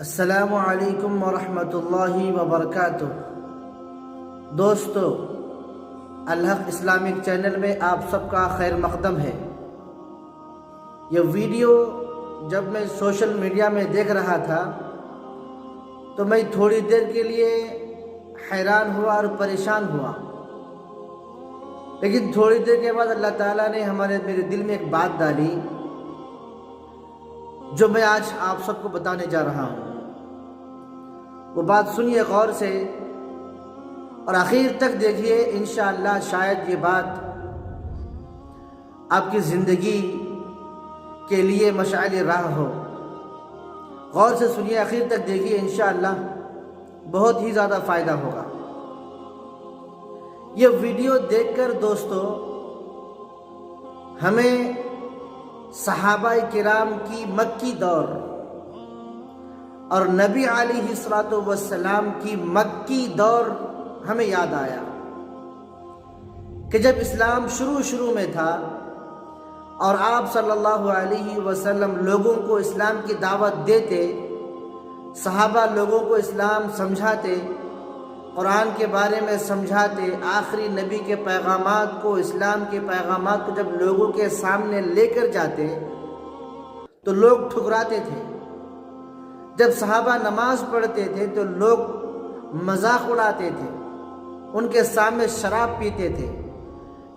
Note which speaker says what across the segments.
Speaker 1: السلام علیکم ورحمۃ اللہ وبرکاتہ۔ دوستو، الحق اسلامک چینل میں آپ سب کا خیر مقدم ہے۔ یہ ویڈیو جب میں سوشل میڈیا میں دیکھ رہا تھا تو میں تھوڑی دیر کے لیے حیران ہوا اور پریشان ہوا، لیکن تھوڑی دیر کے بعد اللہ تعالیٰ نے میرے دل میں ایک بات ڈالی جو میں آج آپ سب کو بتانے جا رہا ہوں۔ وہ بات سنیے غور سے اور آخر تک دیکھیے، انشاءاللہ شاید یہ بات آپ کی زندگی کے لیے مشعل راہ ہو۔ غور سے سنیے، آخر تک دیکھیے، انشاءاللہ بہت ہی زیادہ فائدہ ہوگا۔ یہ ویڈیو دیکھ کر دوستو ہمیں صحابہ کرام کی مکی دور اور نبی علیہ الصلوۃ والسلام کی مکی دور ہمیں یاد آیا کہ جب اسلام شروع میں تھا اور آپ صلی اللہ علیہ وسلم لوگوں کو اسلام کی دعوت دیتے، صحابہ لوگوں کو اسلام سمجھاتے، قرآن کے بارے میں سمجھاتے، آخری نبی کے پیغامات کو، اسلام کے پیغامات کو جب لوگوں کے سامنے لے کر جاتے تو لوگ ٹھکراتے تھے۔ جب صحابہ نماز پڑھتے تھے تو لوگ مذاق اڑاتے تھے، ان کے سامنے شراب پیتے تھے۔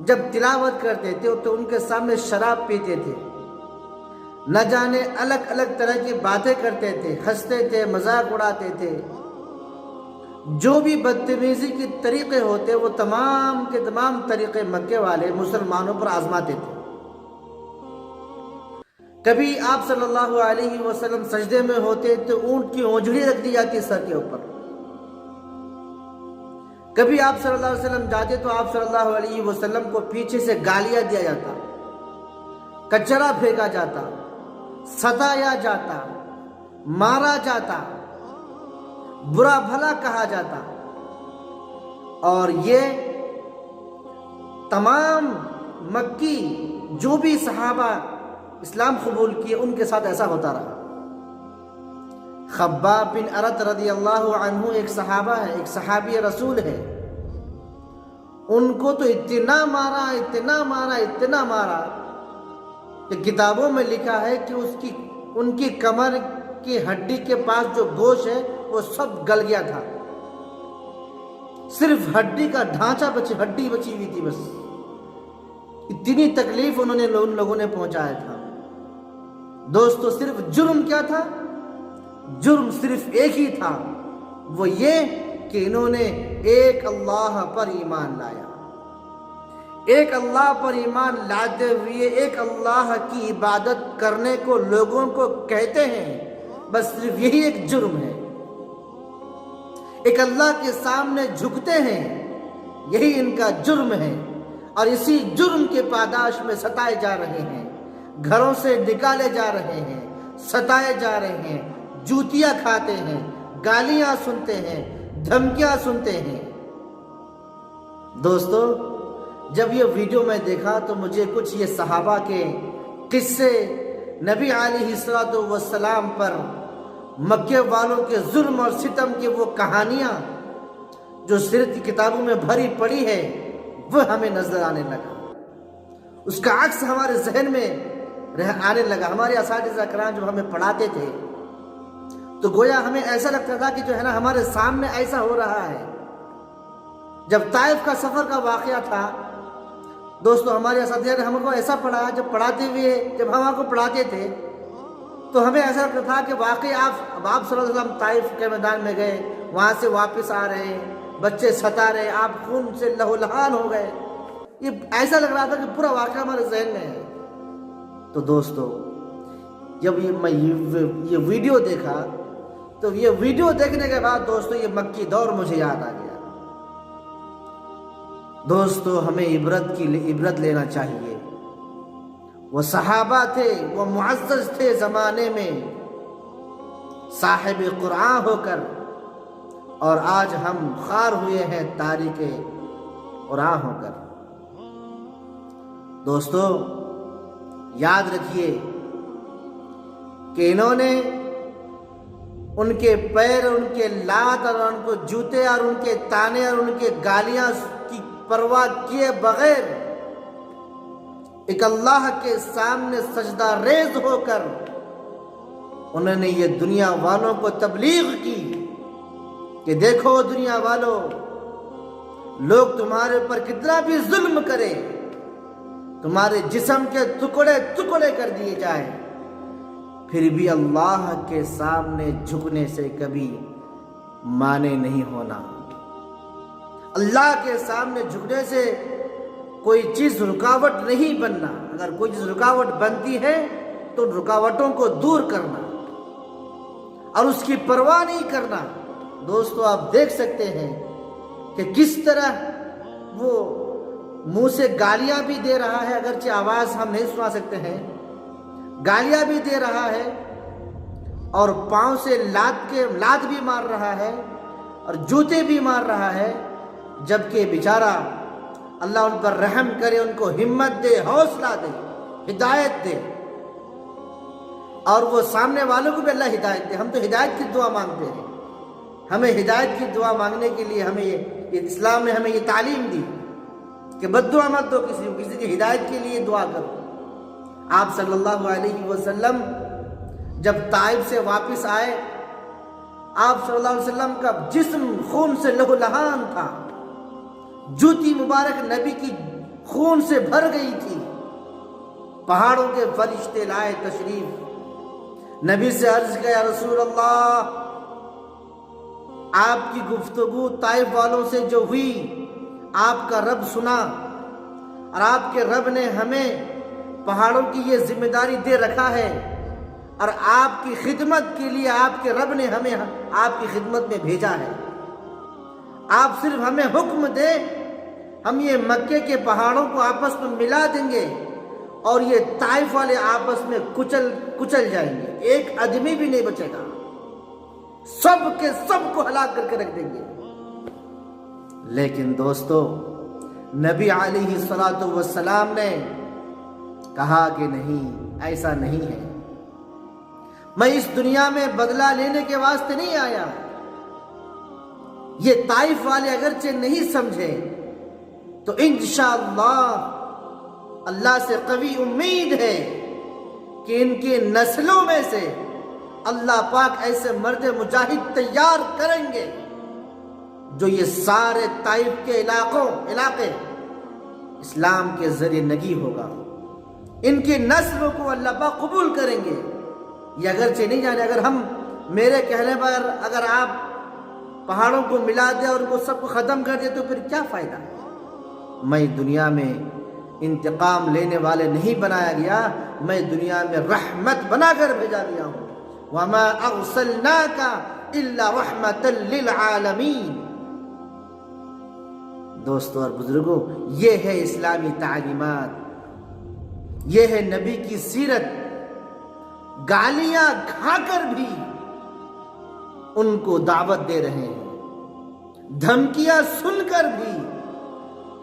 Speaker 1: جب تلاوت کرتے تھے تو ان کے سامنے شراب پیتے تھے، نہ جانے الگ الگ طرح کی باتیں کرتے تھے، ہنستے تھے، مذاق اڑاتے تھے۔ جو بھی بدتمیزی کے طریقے ہوتے وہ تمام کے تمام طریقے مکے والے مسلمانوں پر آزماتے تھے۔ کبھی آپ صلی اللہ علیہ وسلم سجدے میں ہوتے تو اونٹ کی اونجڑی رکھ دی جاتی سر کے اوپر۔ کبھی آپ صلی اللہ علیہ وسلم جاتے تو آپ صلی اللہ علیہ وسلم کو پیچھے سے گالیاں دیا جاتا، کچرا پھینکا جاتا، ستایا جاتا، مارا جاتا، برا بھلا کہا جاتا۔ اور یہ تمام مکی جو بھی صحابہ اسلام قبول کیے ان کے ساتھ ایسا ہوتا رہا۔ خباب بن ارت رضی اللہ عنہ ایک صحابہ ہے، ایک صحابی رسول ہے۔ ان کو تو اتنا مارا کہ کتابوں میں لکھا ہے کہ ان کی کمر کی ہڈی کے پاس جو گوشت ہے وہ سب گل گیا تھا، صرف ہڈی کا ڈھانچہ ہڈی بچی ہوئی تھی بس۔ اتنی تکلیف انہوں نے ان لوگوں نے پہنچایا تھا۔ دوستو، صرف جرم کیا تھا؟ جرم صرف ایک ہی تھا، وہ یہ کہ انہوں نے ایک اللہ پر ایمان لایا۔ ایک اللہ پر ایمان لاتے ہوئے ایک اللہ کی عبادت کرنے کو لوگوں کو کہتے ہیں، بس صرف یہی ایک جرم ہے۔ ایک اللہ کے سامنے جھکتے ہیں، یہی ان کا جرم ہے، اور اسی جرم کے پاداش میں ستائے جا رہے ہیں، گھروں سے نکالے جا رہے ہیں، ستائے جا رہے ہیں، جوتیاں کھاتے ہیں، گالیاں سنتے ہیں، دھمکیاں سنتے ہیں۔ دوستو، جب یہ ویڈیو میں دیکھا تو مجھے کچھ یہ صحابہ کے قصے، نبی علیہ الصلوۃ والسلام پر مکے والوں کے ظلم اور ستم کی وہ کہانیاں جو سیرت کی کتابوں میں بھری پڑی ہے وہ ہمیں نظر آنے لگا۔ اس کا عکس ہمارے ذہن میں آنے لگا۔ ہمارے اساتذہ کرام جب ہمیں پڑھاتے تھے تو گویا ہمیں ایسا لگتا تھا کہ جو ہے نا ہمارے سامنے ایسا ہو رہا ہے۔ جب طائف کا سفر کا واقعہ تھا دوستو، ہمارے اساتذہ نے ہم کو ایسا پڑھایا، جب پڑھاتے ہوئے جب ہم آپ کو پڑھاتے تھے تو ہمیں ایسا لگتا تھا کہ واقعی آپ صلی اللہ علیہ وسلم طائف کے میدان میں گئے، وہاں سے واپس آ رہے ہیں، بچے ستا رہے، آپ خون سے لہولہان ہو گئے۔ یہ ایسا لگ رہا تھا کہ پورا واقعہ ہمارے ذہن میں ہے۔ تو دوستو، جب میں یہ ویڈیو دیکھا تو یہ ویڈیو دیکھنے کے بعد دوستو یہ مکی دور مجھے یاد آ گیا۔ دوستو، ہمیں عبرت لینا چاہیے۔ وہ صحابہ تھے، وہ معزز تھے زمانے میں، صاحب قرآن ہو کر، اور آج ہم خوار ہوئے ہیں تاریک قرآن ہو کر۔ دوستو، یاد رکھیے کہ انہوں نے ان کے پیر، ان کے لات اور ان کو جوتے اور ان کے تانے اور ان کے گالیاں کی پرواہ کیے بغیر ایک اللہ کے سامنے سجدہ ریز ہو کر انہوں نے یہ دنیا والوں کو تبلیغ کی کہ دیکھو دنیا والوں، لوگ تمہارے اوپر کتنا بھی ظلم کرے، تمہارے جسم کے ٹکڑے ٹکڑے کر دیے جائیں، پھر بھی اللہ کے سامنے جھکنے سے کبھی مانے نہیں ہونا۔ اللہ کے سامنے جھکنے سے کوئی چیز رکاوٹ نہیں بننا، اگر کوئی چیز رکاوٹ بنتی ہے تو رکاوٹوں کو دور کرنا اور اس کی پرواہ نہیں کرنا۔ دوستو آپ دیکھ سکتے ہیں کہ کس طرح وہ منہ سے گالیاں بھی دے رہا ہے، اگرچہ آواز ہم نہیں سنا سکتے ہیں، گالیاں بھی دے رہا ہے اور پاؤں سے لات بھی مار رہا ہے اور جوتے بھی مار رہا ہے، جبکہ بیچارہ اللہ ان پر رحم کرے، ان کو ہمت دے، حوصلہ دے، ہدایت دے، اور وہ سامنے والوں کو بھی اللہ ہدایت دے۔ ہم تو ہدایت کی دعا مانگتے ہیں، ہمیں ہدایت کی دعا مانگنے کے لیے ہمیں یہ اسلام نے ہمیں یہ تعلیم دی کہ بد دعا مت دو کسی کو، کسی کی ہدایت کے لیے دعا کرو۔ آپ صلی اللہ علیہ وسلم جب طائف سے واپس آئے، آپ صلی اللہ علیہ وسلم کا جسم خون سے لہولہان تھا، جوتی مبارک نبی کی خون سے بھر گئی تھی۔ پہاڑوں کے فرشتے لائے تشریف، نبی سے عرض کیا، یا رسول اللہ، آپ کی گفتگو طائف والوں سے جو ہوئی، آپ کا رب سنا اور آپ کے رب نے ہمیں پہاڑوں کی یہ ذمہ داری دے رکھا ہے اور آپ کی خدمت کے لیے آپ کے رب نے ہمیں آپ کی خدمت میں بھیجا ہے۔ آپ صرف ہمیں حکم دے، ہم یہ مکے کے پہاڑوں کو آپس میں ملا دیں گے اور یہ طائف والے آپس میں کچل جائیں گے، ایک آدمی بھی نہیں بچے گا، سب کے سب کو ہلاک کر کے رکھ دیں گے۔ لیکن دوستو، نبی علیہ السلام نے کہا کہ نہیں، ایسا نہیں ہے، میں اس دنیا میں بدلہ لینے کے واسطے نہیں آیا۔ یہ طائف والے اگرچہ نہیں سمجھے تو انشاءاللہ اللہ سے قوی امید ہے کہ ان کے نسلوں میں سے اللہ پاک ایسے مرد مجاہد تیار کریں گے جو یہ سارے طائف کے علاقے اسلام کے ذریعے نگی ہوگا، ان کی نسلوں کو اللہ پاک قبول کریں گے۔ یہ اگرچہ نہیں جانے، اگر ہم میرے کہنے پر اگر آپ پہاڑوں کو ملا دیں اور ان کو سب کو ختم کر دیں تو پھر کیا فائدہ؟ میں دنیا میں انتقام لینے والے نہیں بنایا گیا، میں دنیا میں رحمت بنا کر بھیجا گیا ہوں۔ وَمَا أَرْسَلْنَاكَ إِلَّا رَحْمَةً لِّلْعَالَمِينَ۔ دوستو اور بزرگوں، یہ ہے اسلامی تعلیمات، یہ ہے نبی کی سیرت۔ گالیاں کھا کر بھی ان کو دعوت دے رہے ہیں، دھمکیاں سن کر بھی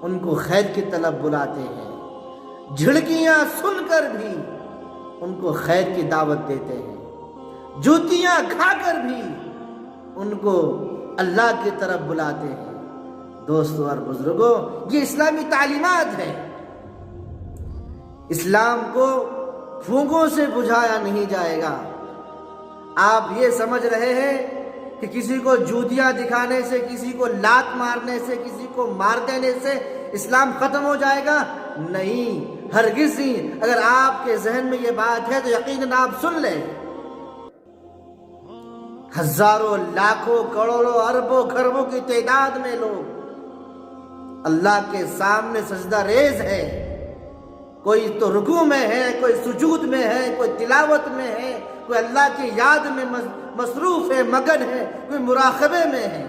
Speaker 1: ان کو خیر کی طرف بلاتے ہیں، جھڑکیاں سن کر بھی ان کو خیر کی دعوت دیتے ہیں، جوتیاں کھا کر بھی ان کو اللہ کی طرف بلاتے ہیں۔ دوستو اور بزرگوں، یہ اسلامی تعلیمات ہے۔ اسلام کو پھونکوں سے بجھایا نہیں جائے گا۔ آپ یہ سمجھ رہے ہیں کہ کسی کو جوتیاں دکھانے سے، کسی کو لات مارنے سے، کسی کو مار دینے سے اسلام ختم ہو جائے گا؟ نہیں، ہرگز نہیں۔ اگر آپ کے ذہن میں یہ بات ہے تو یقیناً آپ سن لیں، ہزاروں، لاکھوں، کروڑوں، اربوں، خربوں کی تعداد میں لوگ اللہ کے سامنے سجدہ ریز ہے، کوئی تو رکوع میں ہے، کوئی سجود میں ہے، کوئی تلاوت میں ہے، کوئی اللہ کی یاد میں مصروف ہے، مگن ہے، کوئی مراقبے میں ہے۔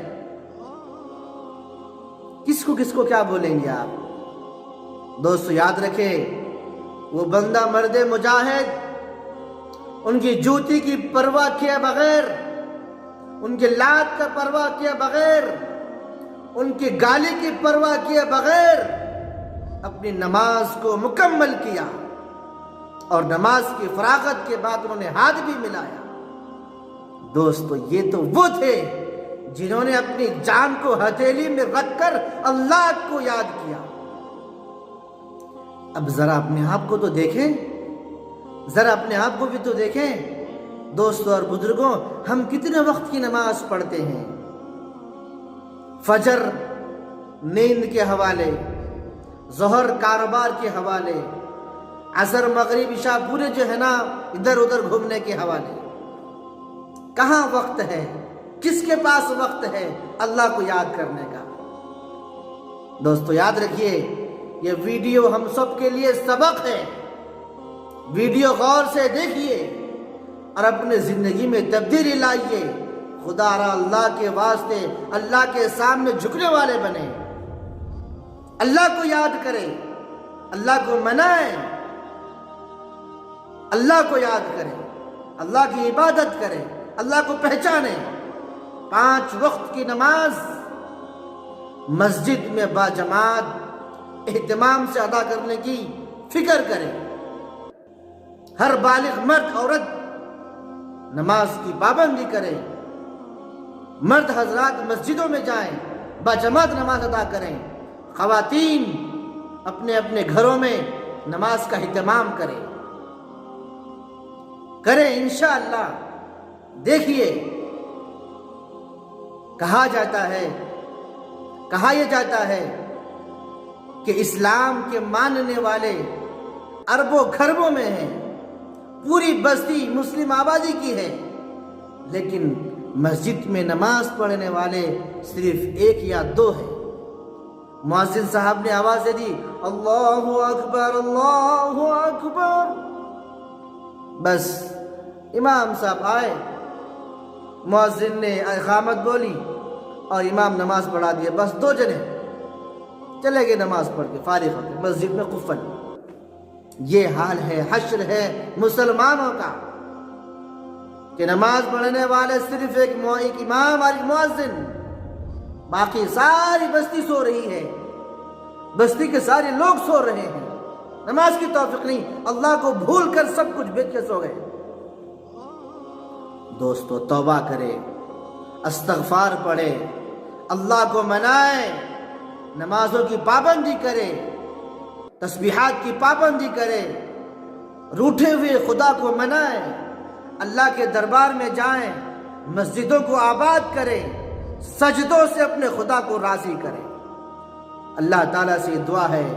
Speaker 1: کس کو کیا بولیں گے آپ؟ دوستو یاد رکھیں، وہ بندہ مرد مجاہد ان کی جوتی کی پرواہ کیے بغیر، ان کے لات کا پرواہ کیے بغیر، ان کی گالی کی پرواہ کیے بغیر اپنی نماز کو مکمل کیا، اور نماز کی فراغت کے بعد انہوں نے ہاتھ بھی ملایا، دوستو یہ تو وہ تھے جنہوں نے اپنی جان کو ہتھیلی میں رکھ کر اللہ کو یاد کیا۔ اب ذرا اپنے آپ کو تو دیکھیں، ذرا اپنے آپ کو بھی تو دیکھیں دوستو اور بزرگوں، ہم کتنے وقت کی نماز پڑھتے ہیں؟ فجر نیند کے حوالے، ظہر کاروبار کے حوالے، عصر مغرب عشاء پورے جو ہے نا ادھر ادھر گھومنے کے حوالے۔ کہاں وقت ہے؟ کس کے پاس وقت ہے اللہ کو یاد کرنے کا؟ دوستو یاد رکھیے، یہ ویڈیو ہم سب کے لیے سبق ہے۔ ویڈیو غور سے دیکھیے اور اپنے زندگی میں تبدیلی لائیے۔ خدا را اللہ کے واسطے اللہ کے سامنے جھکنے والے بنے، اللہ کو یاد کریں، اللہ کو منائیں، اللہ کو یاد کریں، اللہ کی عبادت کریں، اللہ کو پہچانیں۔ 5 وقت کی نماز مسجد میں باجماعت اہتمام سے ادا کرنے کی فکر کریں۔ ہر بالغ مرد عورت نماز کی پابندی کریں۔ مرد حضرات مسجدوں میں جائیں، باجماعت نماز ادا کریں۔ خواتین اپنے اپنے گھروں میں نماز کا اہتمام کریں انشاءاللہ۔ دیکھیے، کہا یہ جاتا ہے کہ اسلام کے ماننے والے اربوں خربوں میں ہیں، پوری بستی مسلم آبادی کی ہے، لیکن مسجد میں نماز پڑھنے والے صرف 1 یا 2 ہیں۔ مؤذن صاحب نے آواز دی، اللہ اکبر اللہ اکبر، بس امام صاحب آئے، مؤذن نے اقامت بولی اور امام نماز پڑھا دیا، بس 2 جنے چلے گئے نماز پڑھ کے فارغ ہو کے مسجد میں قفل۔ یہ حال ہے، حشر ہے مسلمانوں کا کہ نماز پڑھنے والے صرف ایک امام اور ایک مؤذن، باقی ساری بستی سو رہی ہے، بستی کے سارے لوگ سو رہے ہیں، نماز کی توفیق نہیں، اللہ کو بھول کر سب کچھ بیچ کے سو گئے۔ دوستو توبہ کرے، استغفار پڑھے، اللہ کو منائے، نمازوں کی پابندی کرے، تسبیحات کی پابندی کرے، روٹھے ہوئے خدا کو منائے، اللہ کے دربار میں جائیں، مسجدوں کو آباد کریں، سجدوں سے اپنے خدا کو راضی کریں۔ اللہ تعالیٰ سے دعا ہے،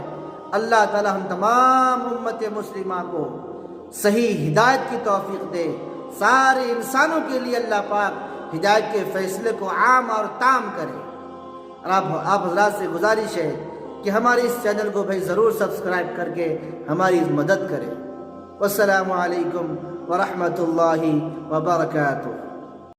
Speaker 1: اللہ تعالیٰ ہم تمام امت مسلمہ کو صحیح ہدایت کی توفیق دے۔ سارے انسانوں کے لیے اللہ پاک ہدایت کے فیصلے کو عام اور تام کرے۔ اور آپ حضرات سے گزارش ہے کہ ہمارے اس چینل کو بھائی ضرور سبسکرائب کر کے ہماری مدد کریں۔ والسلام علیکم ورحمۃ اللہ وبرکاتہ۔